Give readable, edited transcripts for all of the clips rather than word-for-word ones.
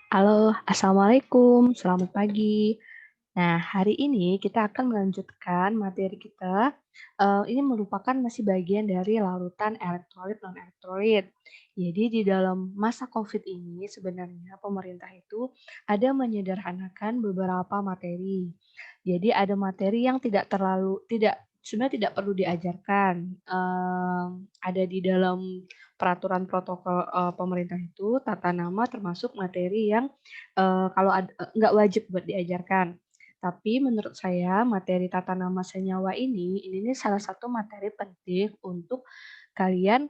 Halo, Assalamualaikum, selamat pagi. Nah, hari ini kita akan melanjutkan materi kita. Ini merupakan masih bagian dari larutan elektrolit non-elektrolit. Jadi di dalam masa COVID ini sebenarnya pemerintah itu ada menyederhanakan beberapa materi. Jadi ada materi yang tidak sebenarnya tidak perlu diajarkan. Ada di dalam peraturan protokol pemerintah itu tata nama termasuk materi yang kalau nggak wajib buat diajarkan. Tapi menurut saya materi tata nama senyawa ini nih salah satu materi penting untuk kalian,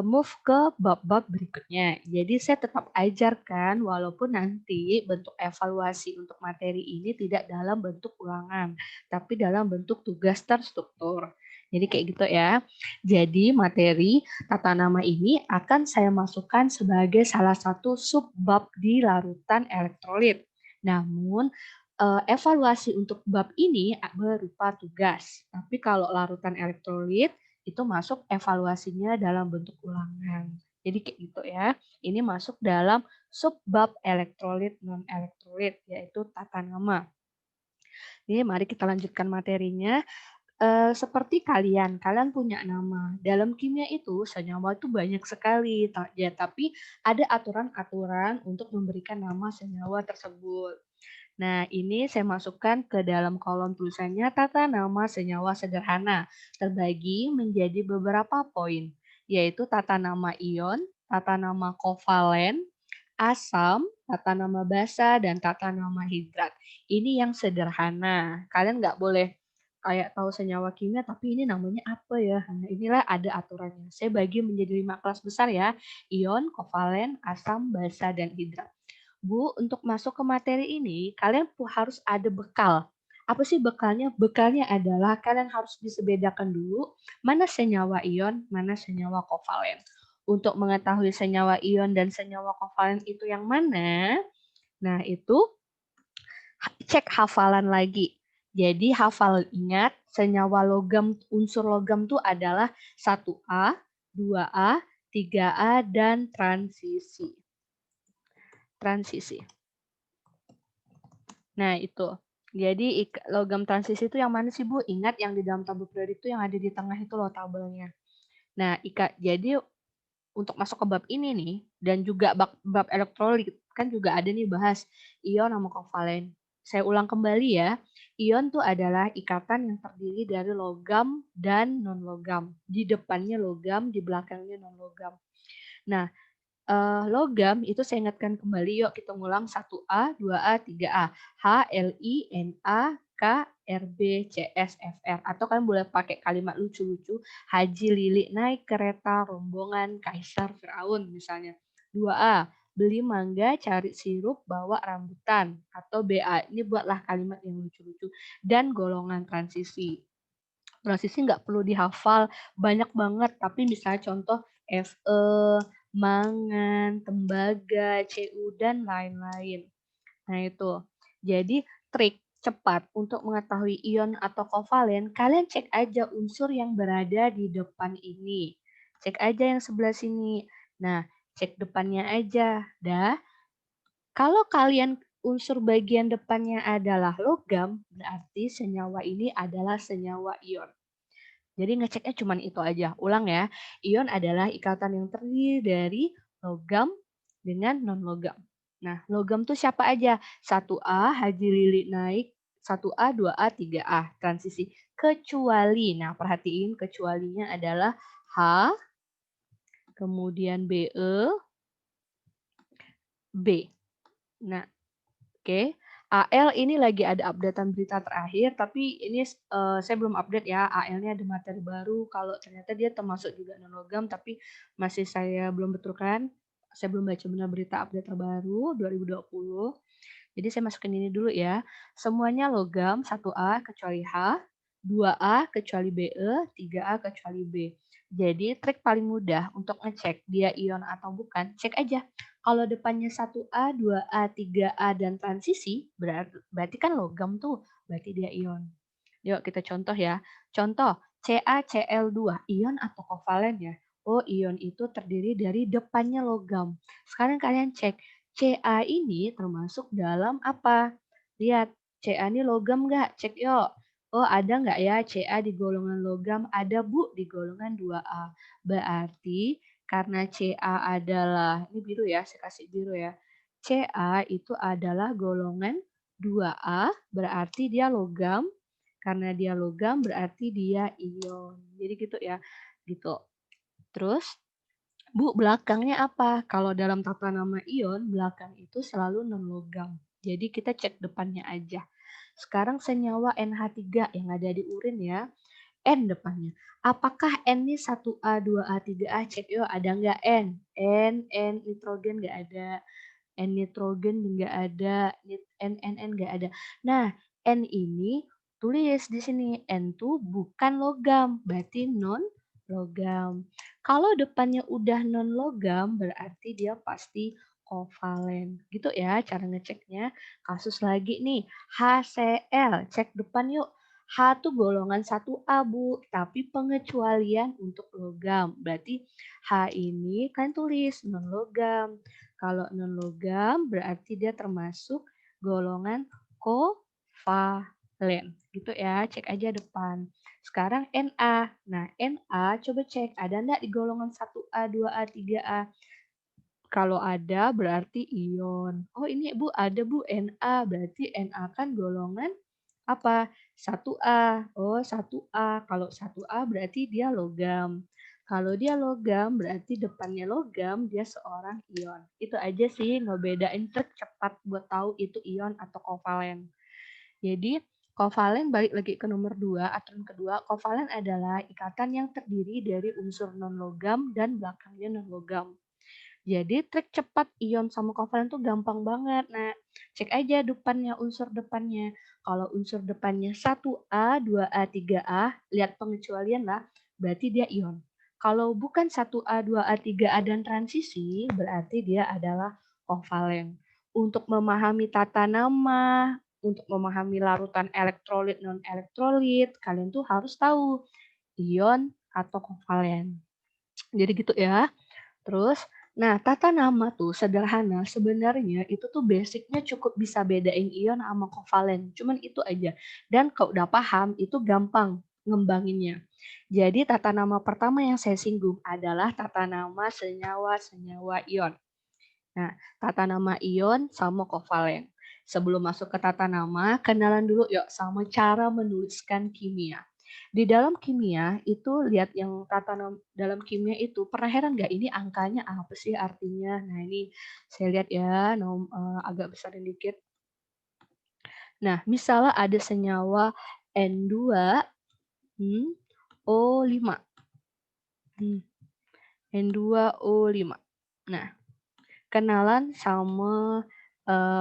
move ke bab-bab berikutnya. Jadi saya tetap ajarkan walaupun nanti bentuk evaluasi untuk materi ini tidak dalam bentuk ulangan, tapi dalam bentuk tugas terstruktur. Jadi kayak gitu ya. Jadi materi tata nama ini akan saya masukkan sebagai salah satu subbab di larutan elektrolit. Namun evaluasi untuk bab ini berupa tugas, tapi kalau larutan elektrolit itu masuk evaluasinya dalam bentuk ulangan. Jadi kayak gitu ya. Ini masuk dalam subbab elektrolit non-elektrolit yaitu tata nama. Ini mari kita lanjutkan materinya. Seperti kalian punya nama. Dalam kimia itu senyawa itu banyak sekali, ya tapi ada aturan-aturan untuk memberikan nama senyawa tersebut. Nah, ini saya masukkan ke dalam kolom tulisannya tata nama senyawa sederhana, terbagi menjadi beberapa poin, yaitu tata nama ion, tata nama kovalen, asam, tata nama basa, dan tata nama hidrat. Ini yang sederhana. Kalian nggak boleh kayak tahu senyawa kimia, tapi ini namanya apa ya? Nah, inilah ada aturannya. Saya bagi menjadi 5 kelas besar ya, ion, kovalen, asam, basa, dan hidrat. Bu, untuk masuk ke materi ini, kalian harus ada bekal. Apa sih bekalnya? Bekalnya adalah kalian harus bisa bedakan dulu mana senyawa ion, mana senyawa kovalen. Untuk mengetahui senyawa ion dan senyawa kovalen itu yang mana, nah itu cek hafalan lagi. Jadi hafal ingat senyawa logam, unsur logam itu adalah 1A, 2A, 3A, dan transisi. Transisi. Nah, itu. Jadi logam transisi itu yang mana sih, Bu? Ingat yang di dalam tabel periodik itu yang ada di tengah itu loh tabelnya. Nah, jadi untuk masuk ke bab ini nih dan juga bab elektrolit kan juga ada nih bahas ion sama kovalen. Saya ulang kembali ya. Ion tuh adalah ikatan yang terdiri dari logam dan non-logam. Di depannya logam, di belakangnya non-logam. Nah, logam itu saya ingatkan kembali, yuk kita ngulang 1A, 2A, 3A. H, L, I, N, A, K, R, B, C, S, F, R. Atau kalian boleh pakai kalimat lucu-lucu. Haji Lili naik kereta rombongan Kaisar Firaun misalnya. 2A, beli mangga, cari sirup, bawa rambutan. Atau BA, ini buatlah kalimat yang lucu-lucu. Dan golongan transisi. Transisi nggak perlu dihafal banyak banget, tapi misalnya contoh Fe, mangan, tembaga, Cu, dan lain-lain. Nah itu. Jadi trik cepat untuk mengetahui ion atau kovalen, kalian cek aja unsur yang berada di depan ini. Cek aja yang sebelah sini. Nah, cek depannya aja. Dah, kalau kalian unsur bagian depannya adalah logam, berarti senyawa ini adalah senyawa ion. Jadi ngeceknya cuma itu aja. Ulang ya, ion adalah ikatan yang terdiri dari logam dengan non-logam. Nah, logam tuh siapa aja? 1A, Haji Lili naik, 1A, 2A, 3A, transisi. Kecuali, nah perhatiin kecualinya adalah H, kemudian BE, B. Nah, oke. AL ini lagi ada updatean berita terakhir, tapi ini saya belum update ya. AL-nya ada materi baru. Kalau ternyata dia termasuk juga non-logam, tapi masih saya belum betulkan. Saya belum baca benar berita update terbaru 2020. Jadi saya masukin ini dulu ya. Semuanya logam 1A kecuali H, 2A kecuali BE, 3A kecuali B. Jadi trik paling mudah untuk ngecek dia ion atau bukan, cek aja. Kalau depannya 1A, 2A, 3A, dan transisi, berarti kan logam tuh, berarti dia ion. Yuk kita contoh ya. Contoh, CaCl2, ion atau kovalen ya? Oh, ion itu terdiri dari depannya logam. Sekarang kalian cek, Ca ini termasuk dalam apa? Lihat, Ca ini logam nggak? Cek yuk. Oh, ada nggak ya Ca di golongan logam? Ada Bu di golongan 2A. Berarti karena Ca adalah, ini biru ya, saya kasih biru ya. Ca itu adalah golongan 2A, berarti dia logam. Karena dia logam berarti dia ion. Jadi gitu ya. Gitu. Terus Bu, belakangnya apa? Kalau dalam tata nama ion, belakang itu selalu non-logam. Jadi kita cek depannya aja. Sekarang senyawa NH3 yang ada di urin ya, N depannya. Apakah N ini 1A, 2A, 3A? Cek yuk, ada nggak N? N nitrogen nggak ada. N nitrogen nggak ada. N nggak ada. Nah, N ini tulis di sini. N tuh bukan logam, berarti non logam. Kalau depannya udah non logam, berarti dia pasti kovalen. Gitu ya cara ngeceknya. Kasus lagi nih, HCl. Cek depan yuk. H tuh golongan 1A, Bu, tapi pengecualian untuk logam. Berarti H ini kan tulis non logam. Kalau non logam berarti dia termasuk golongan kovalen. Gitu ya, cek aja depan. Sekarang Na. Nah, Na coba cek ada enggak di golongan 1A, 2A, 3A. Kalau ada berarti ion. Oh ini Bu, ada Bu Na. Berarti Na kan golongan apa? 1A. Oh 1A. Kalau 1A berarti dia logam. Kalau dia logam berarti depannya logam, dia seorang ion. Itu aja sih ngebedain trik cepat buat tahu itu ion atau kovalen. Jadi kovalen balik lagi ke nomor 2, aturan kedua, kovalen adalah ikatan yang terdiri dari unsur non-logam dan belakangnya non-logam. Jadi trik cepat ion sama kovalen tuh gampang banget. Nah, cek aja depannya, unsur depannya. Kalau unsur depannya 1A, 2A, 3A, lihat pengecualian lah, berarti dia ion. Kalau bukan 1A, 2A, 3A dan transisi, berarti dia adalah kovalen. Untuk memahami tata nama, untuk memahami larutan elektrolit non-elektrolit, kalian tuh harus tahu ion atau kovalen. Jadi gitu ya. Terus, nah tata nama tuh sederhana, sebenarnya itu tuh basicnya cukup bisa bedain ion sama kovalen, cuman itu aja. Dan kalau udah paham, itu gampang ngembanginnya. Jadi tata nama pertama yang saya singgung adalah tata nama senyawa-senyawa ion. Nah, tata nama ion sama kovalen. Sebelum masuk ke tata nama, kenalan dulu yuk sama cara menuliskan kimia. Di dalam kimia itu lihat yang tata nama dalam kimia itu pernah heran nggak ini angkanya apa sih artinya? Nah ini saya lihat ya agak besarin dikit. Nah misalnya ada senyawa N2 O5. N2O5. Nah kenalan sama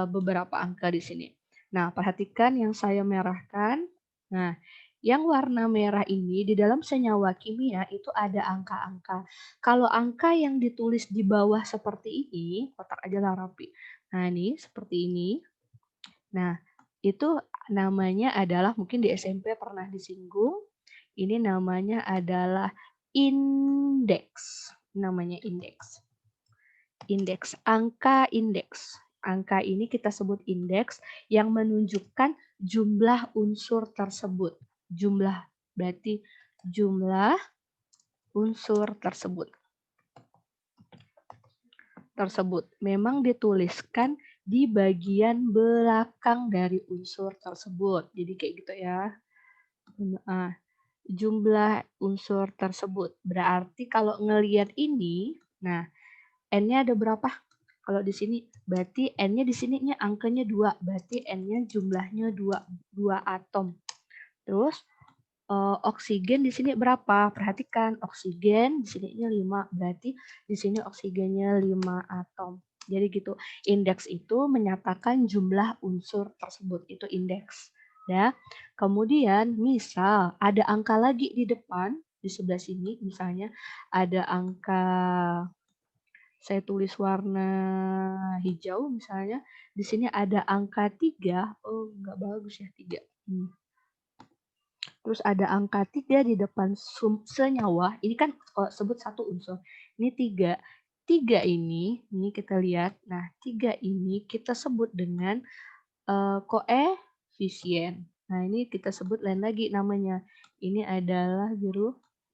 beberapa angka di sini. Nah, perhatikan yang saya merahkan. Nah, yang warna merah ini di dalam senyawa kimia itu ada angka-angka. Kalau angka yang ditulis di bawah seperti ini, kotak aja lah rapi. Nah, ini seperti ini. Nah, itu namanya adalah mungkin di SMP pernah disinggung. Ini namanya adalah indeks. Namanya indeks. Indeks, angka indeks. Angka ini kita sebut indeks yang menunjukkan jumlah unsur tersebut. Jumlah berarti jumlah unsur tersebut. Memang dituliskan di bagian belakang dari unsur tersebut. Jadi kayak gitu ya. Nah, jumlah unsur tersebut. Berarti kalau ngelihat ini, nah N-nya ada berapa? Kalau di sini berarti N-nya di sininya angkanya 2, berarti N-nya jumlahnya 2 atom. Terus oksigen di sini berapa? Perhatikan oksigen di sininya 5, berarti di sini oksigennya 5 atom. Jadi gitu. Indeks itu menyatakan jumlah unsur tersebut, itu indeks. Ya. Kemudian misal ada angka lagi di depan di sebelah sini misalnya ada angka saya tulis warna hijau misalnya, di sini ada angka 3, oh nggak bagus ya 3. Terus ada angka 3 di depan senyawa, ini kan kalau sebut satu unsur, ini 3. 3 ini kita lihat, nah 3 ini kita sebut dengan koefisien. Nah, ini kita sebut lain lagi namanya. Ini adalah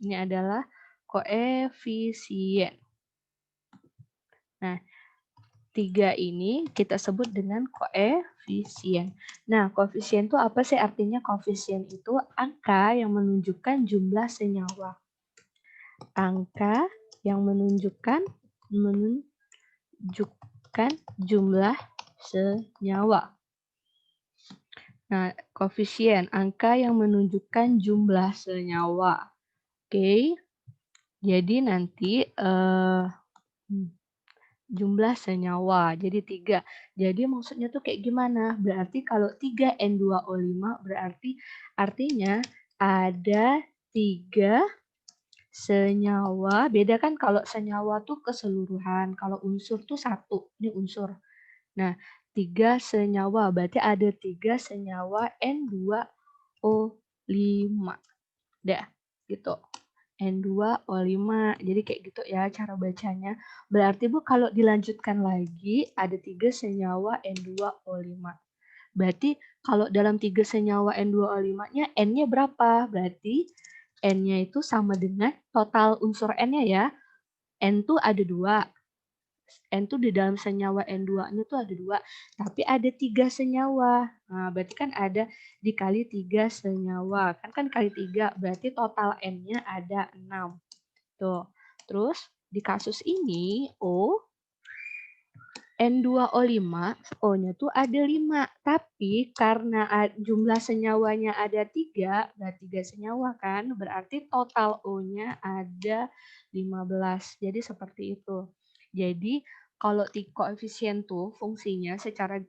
ini adalah koefisien. Nah, 3 ini kita sebut dengan koefisien. Nah, koefisien itu apa sih artinya? Koefisien itu angka yang menunjukkan jumlah senyawa. Angka yang menunjukkan jumlah senyawa. Nah, koefisien, angka yang menunjukkan jumlah senyawa. Oke, jadi nanti jumlah senyawa, jadi 3. Jadi maksudnya tuh kayak gimana? Berarti kalau 3N2O5 berarti artinya ada 3 senyawa. Beda kan kalau senyawa tuh keseluruhan, kalau unsur tuh 1, ini unsur. Nah, 3 senyawa, berarti ada 3 senyawa N2O5. Dah, gitu. N2O5. Jadi kayak gitu ya cara bacanya. Berarti Bu kalau dilanjutkan lagi ada 3 senyawa N2O5. Berarti kalau dalam 3 senyawa N2O5-nya N-nya berapa? Berarti N-nya itu sama dengan total unsur N-nya ya. N tuh ada 2. N tuh di dalam senyawa N2-nya tuh ada 2, tapi ada 3 senyawa. Nah, berarti kan ada dikali 3 senyawa. Kan kali 3, berarti total N-nya ada 6. Tuh. Terus di kasus ini O N2O5, O-nya tuh ada 5, tapi karena jumlah senyawanya ada 3, berarti 3 senyawa kan, berarti total O-nya ada 15. Jadi seperti itu. Jadi kalau koefisien tuh fungsinya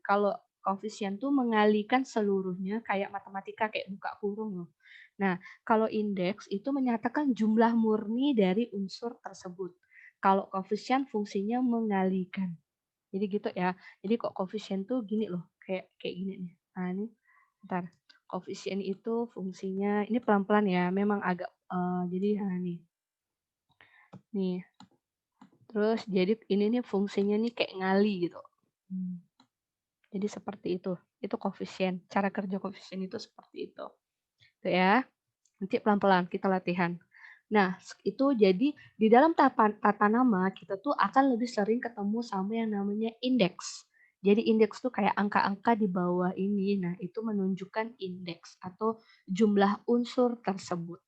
kalau koefisien tuh mengalihkan seluruhnya kayak matematika kayak buka kurung loh. Nah, kalau indeks itu menyatakan jumlah murni dari unsur tersebut. Kalau koefisien fungsinya mengalihkan. Jadi gitu ya. Jadi kok koefisien tuh gini loh, kayak gini nih. Nah, ini bentar. Koefisien itu fungsinya ini pelan-pelan ya, memang agak jadi nih. Nih. Terus jadi ini nih fungsinya nih kayak ngali gitu. Jadi seperti itu. Itu koefisien. Cara kerja koefisien itu seperti itu. Tuh ya. Nanti pelan-pelan kita latihan. Nah, itu jadi di dalam tata nama kita tuh akan lebih sering ketemu sama yang namanya indeks. Jadi indeks tuh kayak angka-angka di bawah ini. Nah, itu menunjukkan indeks atau jumlah unsur tersebut.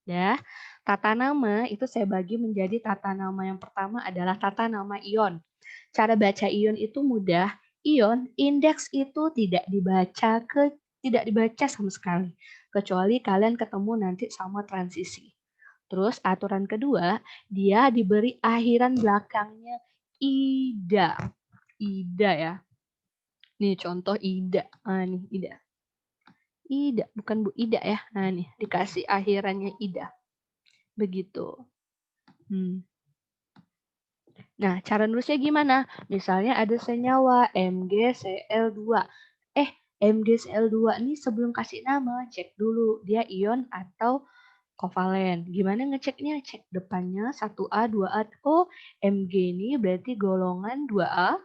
Ya, tata nama itu saya bagi menjadi tata nama yang pertama adalah tata nama ion. Cara baca ion itu mudah. Ion indeks itu tidak dibaca sama sekali kecuali kalian ketemu nanti sama transisi. Terus aturan kedua, dia diberi akhiran belakangnya ida. Ida ya. Nih contoh ida. Nih ida. Ida, bukan Bu Ida ya. Nah nih dikasih akhirannya ida. Begitu. Nah, cara nulisnya gimana? Misalnya ada senyawa MgCl2. MgCl2 ini sebelum kasih nama, cek dulu dia ion atau kovalen. Gimana ngeceknya? Cek depannya 1A, 2A. Oh, Mg ini berarti golongan 2A.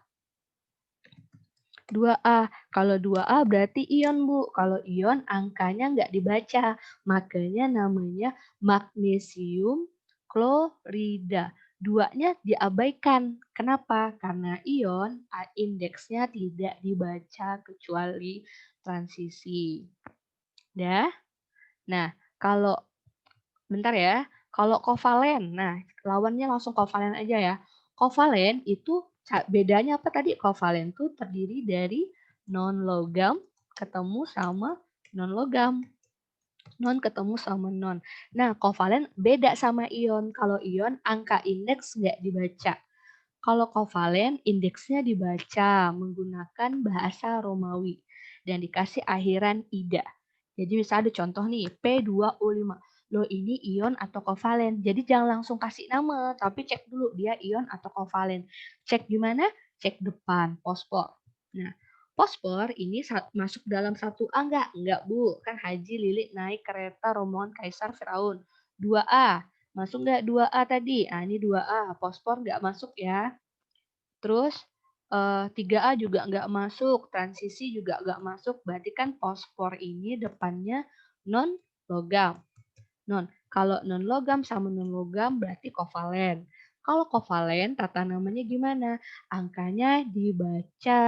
2A. Kalau 2A berarti ion, Bu. Kalau ion angkanya nggak dibaca. Makanya namanya magnesium klorida. 2-nya diabaikan. Kenapa? Karena ion indeksnya tidak dibaca kecuali transisi. Dah. Nah, kalau bentar ya. Kalau kovalen, nah lawannya langsung kovalen aja ya. Kovalen itu bedanya apa tadi? Kovalen itu terdiri dari non-logam ketemu sama non-logam. Non ketemu sama non. Nah, kovalen beda sama ion. Kalau ion angka indeks nggak dibaca. Kalau kovalen indeksnya dibaca menggunakan bahasa Romawi dan dikasih akhiran ida. Jadi misalnya ada contoh nih P2O5. Loh ini ion atau kovalen. Jadi jangan langsung kasih nama, tapi cek dulu dia ion atau kovalen. Cek gimana? Cek depan, fosfor. Nah, fosfor ini masuk dalam 1A enggak? Enggak, Bu. Kan Haji Lilik naik kereta rombongan Kaisar Firaun. 2A. Masuk nggak 2A tadi? Ah, ini 2A, fosfor nggak masuk ya. Terus 3A juga nggak masuk, transisi juga nggak masuk, berarti kan fosfor ini depannya non-logam. Kalau non-logam sama non-logam berarti kovalen. Kalau kovalen, tata namanya gimana? Angkanya dibaca.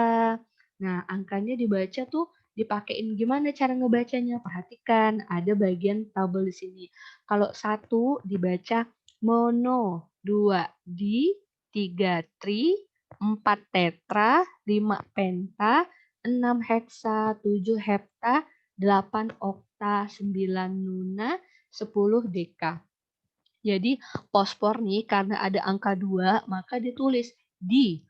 Nah, angkanya dibaca tuh dipakein gimana cara ngebacanya? Perhatikan, ada bagian tabel di sini. Kalau 1 dibaca mono, 2 di, 3 tri, 4 tetra, 5 penta, 6 heksa, 7 hepta, 8 okta, 9 nuna, 10 deka. Jadi fosfor nih karena ada angka 2 maka ditulis di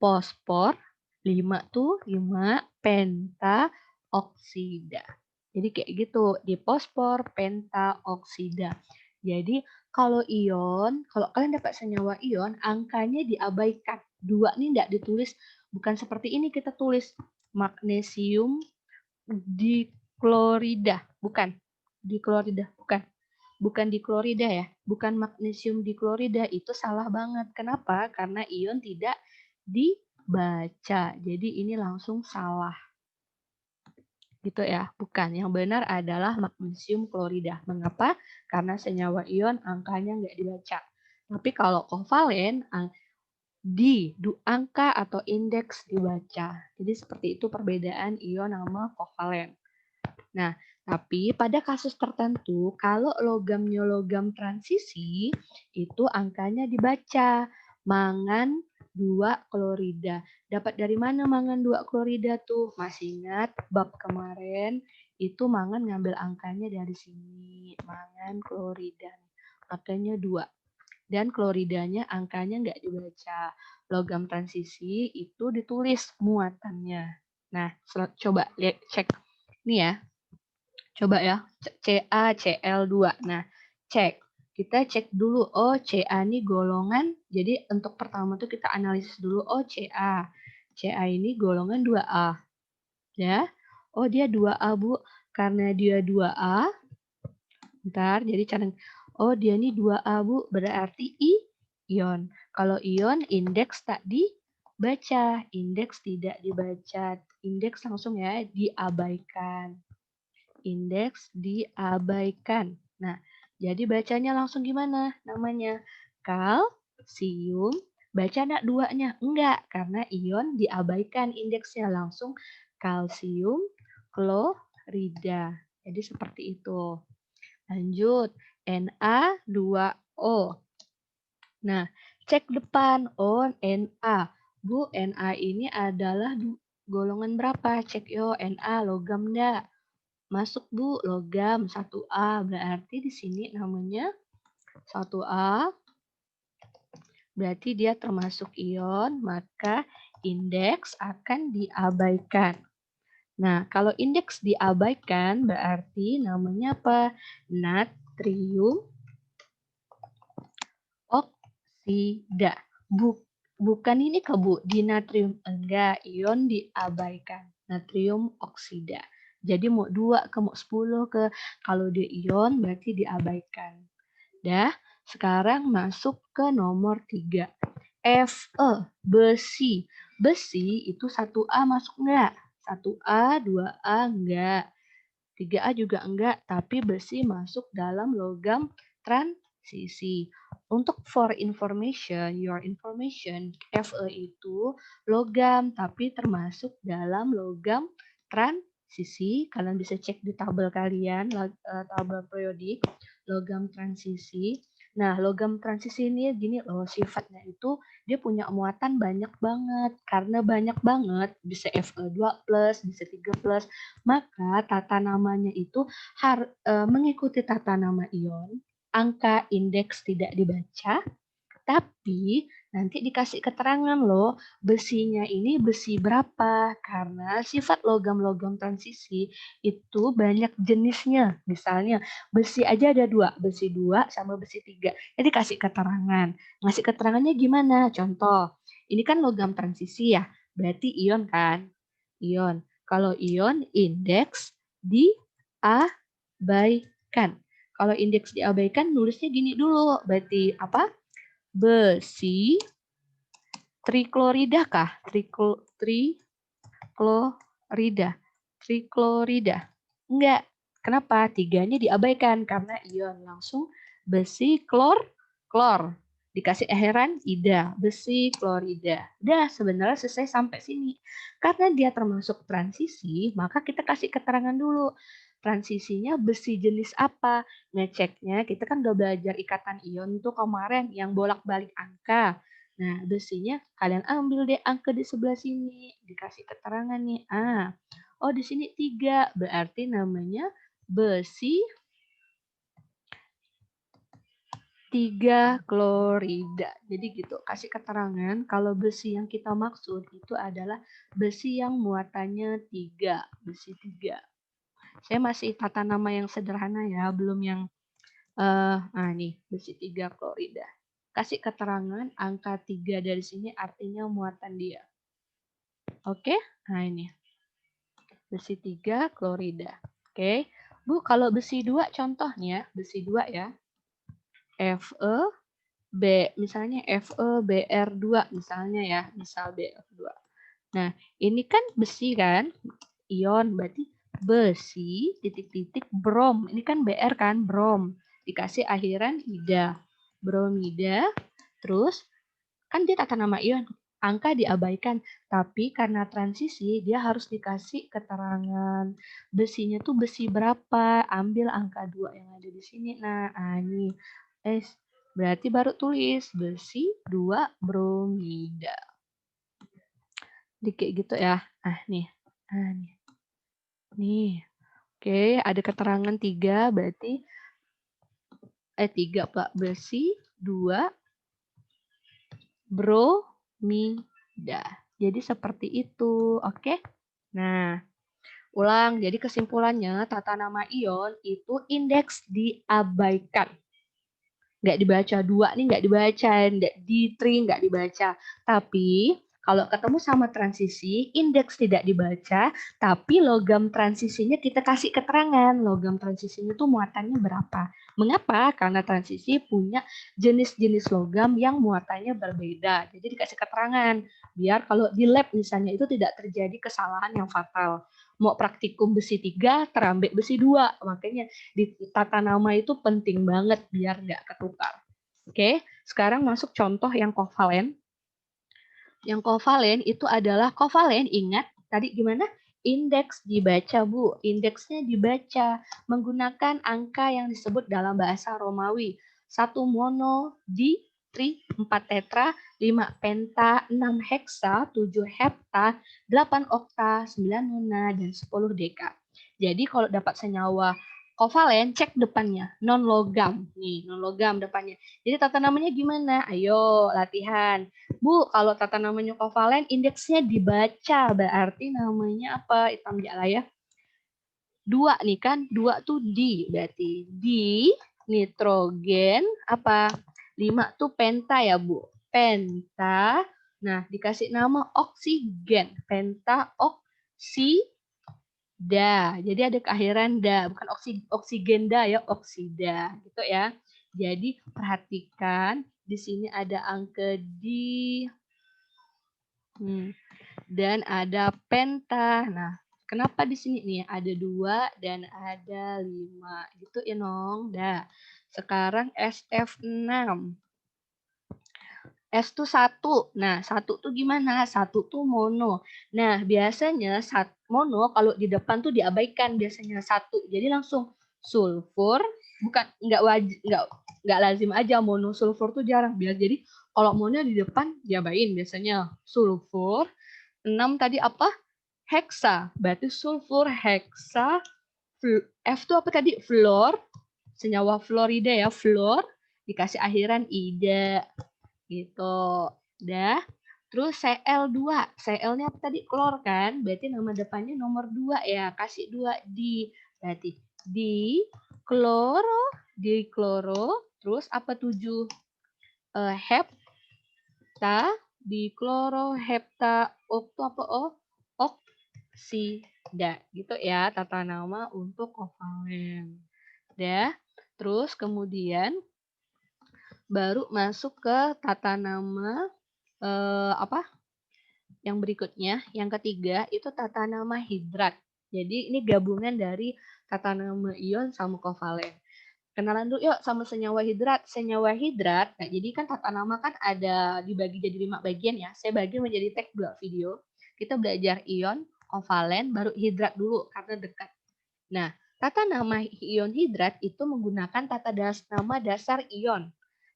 fosfor 5 tuh 5 penta oksida. Jadi kayak gitu, di fosfor penta oksida. Jadi kalau ion, kalau kalian dapat senyawa ion, angkanya diabaikan. 2 nih tidak ditulis, bukan seperti ini kita tulis magnesium diklorida, bukan. Diklorida, bukan. Bukan diklorida ya, bukan magnesium diklorida, itu salah banget. Kenapa? Karena ion tidak dibaca. Jadi ini langsung salah. Gitu ya, bukan. Yang benar adalah magnesium klorida. Mengapa? Karena senyawa ion angkanya nggak dibaca. Tapi kalau kovalen, di angka atau indeks dibaca. Jadi seperti itu perbedaan ion sama kovalen. Nah, tapi pada kasus tertentu, kalau logamnya logam transisi, itu angkanya dibaca. Mangan 2 klorida. Dapat dari mana mangan 2 klorida tuh? Masih ingat bab kemarin, itu mangan ngambil angkanya dari sini. Mangan klorida. Makanya 2. Dan kloridanya angkanya nggak dibaca. Logam transisi itu ditulis muatannya. Nah, coba lihat cek. Ini ya. Coba ya, CaCl2. Nah, cek. Kita cek dulu, oh Ca ini golongan, jadi untuk pertama tuh kita analisis dulu, oh Ca. Ca ini golongan 2A. Ya, oh dia 2A Bu. Karena dia 2A, bentar, jadi cara, oh dia ini 2A Bu, berarti ion. Kalau ion, indeks tak dibaca, indeks tidak dibaca, indeks langsung ya diabaikan. Indeks diabaikan. Nah, jadi bacanya langsung gimana namanya? Kalsium. Baca enggak duanya? Enggak, karena ion diabaikan indeksnya langsung kalsium klorida. Jadi seperti itu. Lanjut, Na2O. Nah, cek depan. Oh, Na. Bu, Na ini adalah golongan berapa? Cek yo, Na logam enggak? Masuk Bu, logam 1A. Berarti di sini namanya 1A. Berarti dia termasuk ion, maka indeks akan diabaikan. Nah, kalau indeks diabaikan berarti namanya apa? Natrium oksida. Bukan ini ke Bu, di natrium enggak, ion diabaikan. Natrium oksida. Jadi mau 2 ke mau 10 ke, kalau dia ion berarti diabaikan. Dah, sekarang masuk ke nomor 3. Fe, besi. Besi itu 1A masuk enggak? 1A, 2A enggak. 3A juga enggak, tapi besi masuk dalam logam transisi. Untuk for information, your information, Fe itu logam, tapi termasuk dalam logam transisi. Kalian bisa cek di tabel kalian, tabel periodik, logam transisi. Nah, logam transisi ini gini loh, sifatnya itu dia punya muatan banyak banget. Karena banyak banget, bisa Fe2+, bisa 3+, maka tata namanya itu mengikuti tata nama ion, angka indeks tidak dibaca, tapi nanti dikasih keterangan loh, besinya ini besi berapa, karena sifat logam-logam transisi itu banyak jenisnya. Misalnya besi aja ada 2, besi 2 sama besi 3. Jadi kasih keterangan. Ngasih keterangannya gimana? Contoh, ini kan logam transisi ya, berarti ion kan? Ion. Kalau ion, indeks diabaikan. Kalau indeks diabaikan nulisnya gini dulu. Berarti apa? Besi triklorida kah? Triklorida. Triklorida. Enggak. Kenapa? Tiganya diabaikan karena ion. Langsung besi klor. Dikasih akhiran ida. Besi klorida. Udah, sebenarnya selesai sampai sini. Karena dia termasuk transisi, maka kita kasih keterangan dulu. Transisinya besi jenis apa? Ngeceknya, kita kan udah belajar ikatan ion tuh kemarin yang bolak-balik angka. Nah, besinya kalian ambil deh angka di sebelah sini. Dikasih keterangan nih. Oh di sini 3. Berarti namanya besi 3 klorida. Jadi gitu, kasih keterangan kalau besi yang kita maksud itu adalah besi yang muatannya 3. Besi 3. Saya masih tata nama yang sederhana ya, belum yang nih, besi 3 klorida. Kasih keterangan angka 3 dari sini artinya muatan dia. Oke? Nah ini. Besi 3 klorida. Oke. Bu, kalau besi 2 contohnya, besi 2 ya. Fe misalnya FeBr2 misalnya ya, misal Br2. Nah, ini kan besi kan, ion, berarti besi titik-titik brom. Ini kan Br kan, brom. Dikasih akhiran ida. Bromida, terus kan dia tata nama ion, angka diabaikan, tapi karena transisi dia harus dikasih keterangan besinya tuh besi berapa, ambil angka 2 yang ada di sini. Nah, ini berarti baru tulis besi 2 bromida. Jadi kayak gitu ya. Nih. Nih. Oke, ada keterangan 3 berarti 3 Pak, besi 2 bromida. Jadi seperti itu, oke? Nah, ulang. Jadi kesimpulannya, tata nama ion itu indeks diabaikan. Nggak dibaca. 2 nih nggak dibaca, D3 nggak dibaca. Tapi kalau ketemu sama transisi, indeks tidak dibaca, tapi logam transisinya kita kasih keterangan. Logam transisinya tuh muatannya berapa. Mengapa? Karena transisi punya jenis-jenis logam yang muatannya berbeda. Jadi dikasih keterangan. Biar kalau di lab misalnya itu tidak terjadi kesalahan yang fatal. Mau praktikum besi 3, terambil besi 2. Makanya di tata nama itu penting banget biar nggak ketukar. Oke, sekarang masuk contoh yang kovalen. Yang kovalen itu adalah kovalen, ingat tadi gimana? Indeks dibaca, Bu. Indeksnya dibaca menggunakan angka yang disebut dalam bahasa Romawi. 1 mono, di, tri, 4 tetra, 5 penta, 6 heksa, 7 hepta, 8 okta, 9 nona, dan 10 deka. Jadi kalau dapat senyawa kovalen, cek depannya, non logam. Nih, non logam depannya. Jadi tata namanya gimana? Ayo latihan. Bu, kalau tata namanya kovalen, indeksnya dibaca. Berarti namanya apa? Hitam jala ya. 2 nih kan. 2 tuh di. Berarti di nitrogen apa? 5 tuh penta ya, Bu. Penta. Nah, dikasih nama oksigen. Penta oksida. Jadi ada keakhiran da. Bukan oksigenda ya, oksida. Gitu ya. Jadi perhatikan di sini ada angka di dan ada penta. Nah, kenapa di sini nih ada 2 dan ada 5 gitu ya, Nong. Dah. Sekarang SF6. S tuh 1. Nah, 1 tuh gimana? 1 tuh mono. Nah, biasanya mono kalau di depan tuh diabaikan biasanya 1. Jadi langsung sulfur, bukan enggak lazim aja mono sulfur tuh jarang. Jadi kalau mono di depan diabain biasanya sulfur. 6 tadi apa? Heksa. Berarti sulfur heksa. F itu apa tadi? Fluor. Senyawa fluorida ya, fluor. Dikasih akhiran ida. Gitu. Dah. Terus Cl2. Cl-nya apa tadi? Klor kan? Berarti nama depannya nomor 2 ya. Kasih 2 di. Berarti di kloro. Terus apa 7? Hepta. Di kloro hepta okto apa oksida gitu ya, tata nama untuk kovalen. Dah. Terus kemudian baru masuk ke tata nama, apa, yang berikutnya, yang ketiga itu tata nama hidrat. Jadi ini gabungan dari tata nama ion sama kovalen. Kenalan dulu yuk sama senyawa hidrat. Senyawa hidrat, nah jadi kan tata nama kan ada dibagi jadi 5 bagian ya. Saya bagi menjadi tag 2 video. Kita belajar ion, kovalen, baru hidrat dulu karena dekat. Nah, tata nama ion hidrat itu menggunakan nama dasar ion.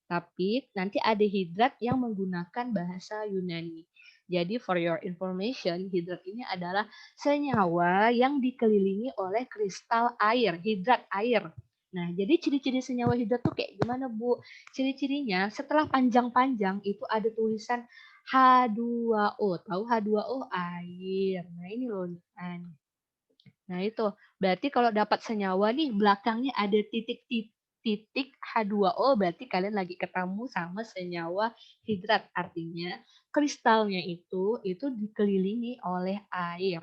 Tapi nanti ada hidrat yang menggunakan bahasa Yunani. Jadi for your information, hidrat ini adalah senyawa yang dikelilingi oleh kristal air, hidrat air. Nah, jadi ciri-ciri senyawa hidrat tuh kayak gimana, Bu? Ciri-cirinya setelah panjang-panjang itu ada tulisan H2O. Tahu H2O? Air. Nah, ini loh. Nah, itu. Berarti kalau dapat senyawa nih, belakangnya ada titik H2O, berarti kalian lagi ketemu sama senyawa hidrat. Artinya, kristalnya itu dikelilingi oleh air.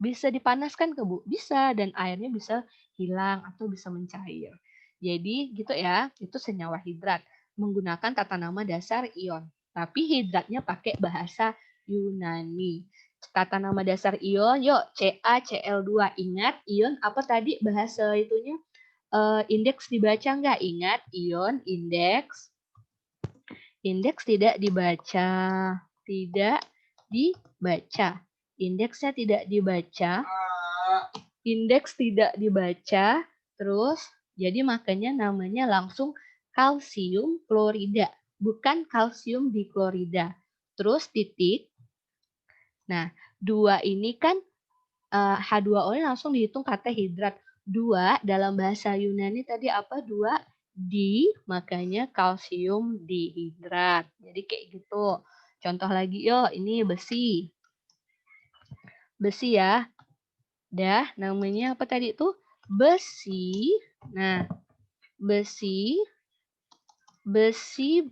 Bisa dipanaskan ke Bu? Bisa, dan airnya bisa hilang atau bisa mencair. Jadi gitu ya, itu senyawa hidrat. Menggunakan tata nama dasar ion. Tapi hidratnya pakai bahasa Yunani. Tata nama dasar ion, yuk CaCl2. Ingat ion apa tadi bahasa itunya? Indeks dibaca nggak? Ingat ion indeks. Indeks tidak dibaca. Tidak dibaca. Indeksnya tidak dibaca. Indeks tidak dibaca. Terus jadi makanya namanya langsung kalsium klorida. Bukan kalsium diklorida. Terus titik. Nah, 2 ini kan H2O ini langsung dihitung kata hidrat. 2 dalam bahasa Yunani tadi apa? 2 makanya kalsium dihidrat. Jadi kayak gitu. Contoh lagi yuk, ini besi. Besi ya. Dah, namanya apa tadi tuh? Besi. Nah, besi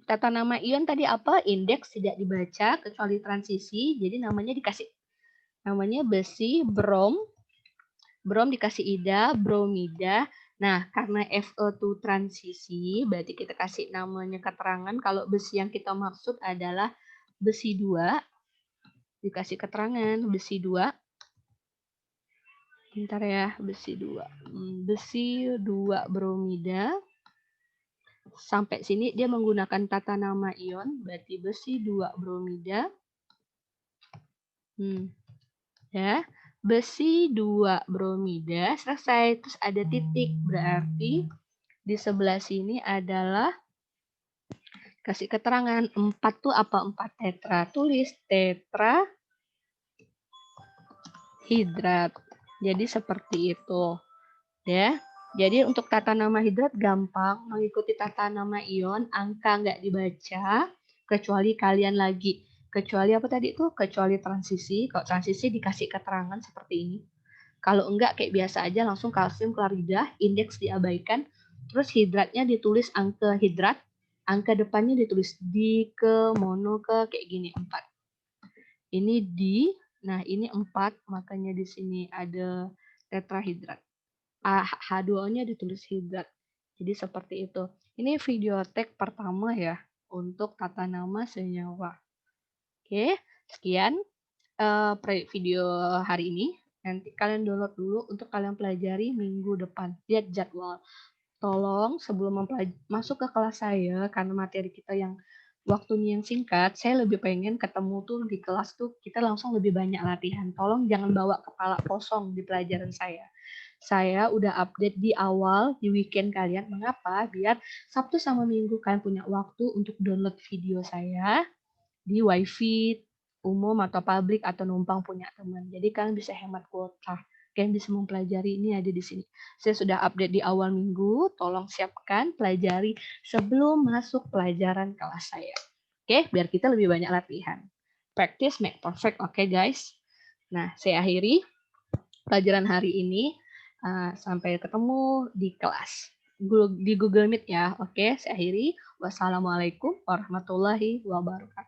tata nama ion tadi apa? Indeks tidak dibaca kecuali transisi. Jadi namanya dikasih namanya besi brom dikasih ida, bromida. Nah, karena Fe2 transisi, berarti kita kasih namanya keterangan kalau besi yang kita maksud adalah besi 2. Dikasih keterangan besi 2. Bentar ya, besi 2. Besi 2 bromida. Sampai sini dia menggunakan tata nama ion, berarti besi 2 bromida. Ya. Besi 2 bromida selesai, terus ada titik, berarti di sebelah sini adalah kasih keterangan 4 tuh apa? 4 tetra, tulis tetra hidrat. Jadi seperti itu ya. Jadi untuk tata nama hidrat gampang, mengikuti tata nama ion, angka nggak dibaca kecuali kalian kecuali apa tadi tuh? Kecuali transisi. Kalau transisi dikasih keterangan seperti ini. Kalau enggak kayak biasa aja langsung kalsium klorida, indeks diabaikan, terus hidratnya ditulis angka hidrat, angka depannya ditulis di ke mono ke kayak gini 4. Ini di, nah ini 4, makanya di sini ada tetrahidrat. H2O-nya ditulis hidrat. Jadi seperti itu. Ini video tag pertama ya untuk tata nama senyawa. Oke, sekian video hari ini. Nanti kalian download dulu untuk kalian pelajari minggu depan. Lihat jadwal. Tolong sebelum masuk ke kelas saya, karena materi kita yang waktunya yang singkat, saya lebih pengen ketemu tuh di kelas tuh kita langsung lebih banyak latihan. Tolong jangan bawa kepala kosong di pelajaran saya. Saya udah update di awal, di weekend kalian. Mengapa? Biar Sabtu sama Minggu kalian punya waktu untuk download video saya di WiFi umum atau publik atau numpang punya teman. Jadi kalian bisa hemat kuota. Kalian bisa mempelajari ini ada di sini. Saya sudah update di awal minggu. Tolong siapkan, pelajari sebelum masuk pelajaran kelas saya. Oke, biar kita lebih banyak latihan. Practice make perfect, oke guys? Nah, saya akhiri pelajaran hari ini. Sampai ketemu di kelas. Di Google Meet ya, oke? Saya akhiri. Wassalamualaikum warahmatullahi wabarakatuh.